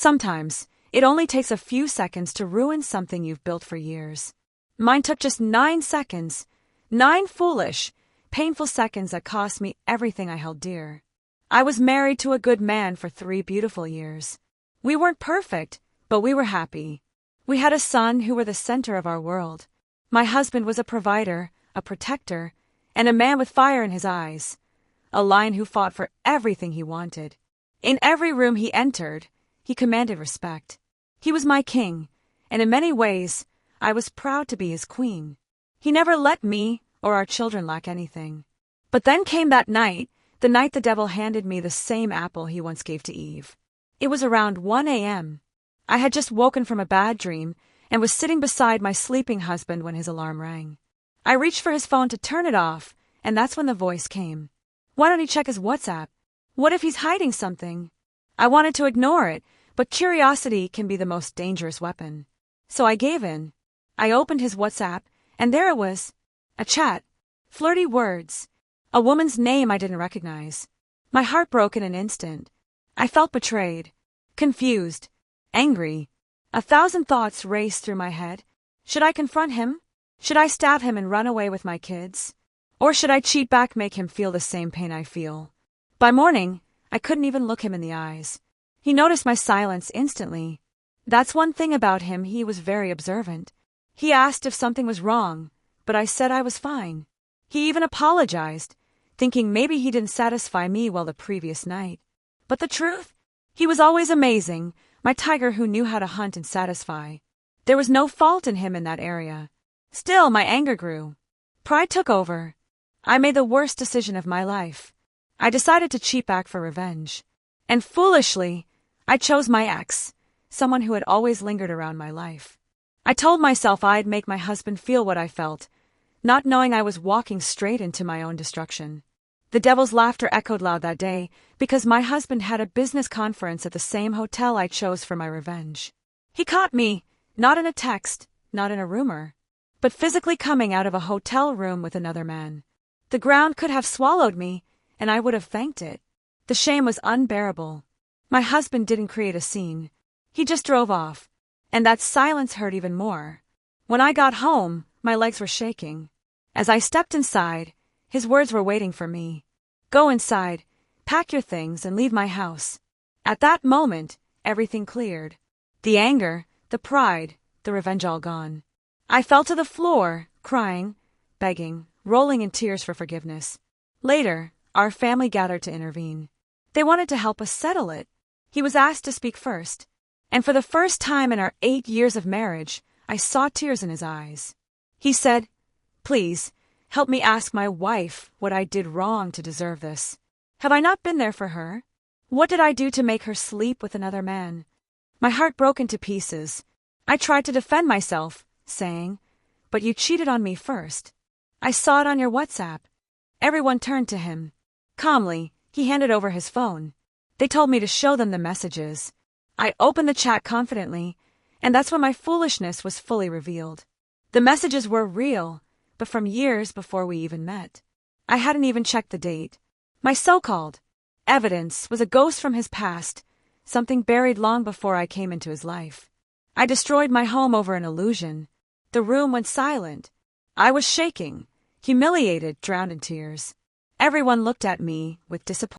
Sometimes, it only takes a few seconds to ruin something you've built for years. Mine took just 9 seconds. 9 foolish, painful seconds that cost me everything I held dear. I was married to a good man for 3 beautiful years. We weren't perfect, but we were happy. We had a son who were the center of our world. My husband was a provider, a protector, and a man with fire in his eyes. A lion who fought for everything he wanted. In every room he entered, he commanded respect. He was my king, and in many ways, I was proud to be his queen. He never let me or our children lack anything. But then came that night, the night the devil handed me the same apple he once gave to Eve. It was around 1 a.m. I had just woken from a bad dream and was sitting beside my sleeping husband when his alarm rang. I reached for his phone to turn it off, and that's when the voice came. Why don't he check his WhatsApp? What if he's hiding something? I wanted to ignore it, but curiosity can be the most dangerous weapon. So I gave in. I opened his WhatsApp, and there it was. A chat. Flirty words. A woman's name I didn't recognize. My heart broke in an instant. I felt betrayed. Confused. Angry. 1,000 thoughts raced through my head. Should I confront him? Should I stab him and run away with my kids? Or should I cheat back, make him feel the same pain I feel? By morning, I couldn't even look him in the eyes. He noticed my silence instantly. That's one thing about him, he was very observant. He asked if something was wrong, but I said I was fine. He even apologized, thinking maybe he didn't satisfy me well the previous night. But the truth? He was always amazing, my tiger who knew how to hunt and satisfy. There was no fault in him in that area. Still, my anger grew. Pride took over. I made the worst decision of my life. I decided to cheat back for revenge. And foolishly, I chose my ex, someone who had always lingered around my life. I told myself I'd make my husband feel what I felt, not knowing I was walking straight into my own destruction. The devil's laughter echoed loud that day because my husband had a business conference at the same hotel I chose for my revenge. He caught me, not in a text, not in a rumor, but physically coming out of a hotel room with another man. The ground could have swallowed me, and I would have thanked it. The shame was unbearable. My husband didn't create a scene. He just drove off, and that silence hurt even more. When I got home, my legs were shaking. As I stepped inside, his words were waiting for me. Go inside, pack your things, and leave my house. At that moment, everything cleared. The anger, the pride, the revenge all gone. I fell to the floor, crying, begging, rolling in tears for forgiveness. Later, our family gathered to intervene. They wanted to help us settle it. He was asked to speak first, and for the first time in our 8 years of marriage, I saw tears in his eyes. He said, "Please, help me ask my wife what I did wrong to deserve this. Have I not been there for her? What did I do to make her sleep with another man?" My heart broke into pieces. I tried to defend myself, saying, "But you cheated on me first. I saw it on your WhatsApp." Everyone turned to him. Calmly, he handed over his phone. They told me to show them the messages. I opened the chat confidently, and that's when my foolishness was fully revealed. The messages were real, but from years before we even met. I hadn't even checked the date. My so-called evidence was a ghost from his past, something buried long before I came into his life. I destroyed my home over an illusion. The room went silent. I was shaking, humiliated, drowned in tears. Everyone looked at me with disappointment.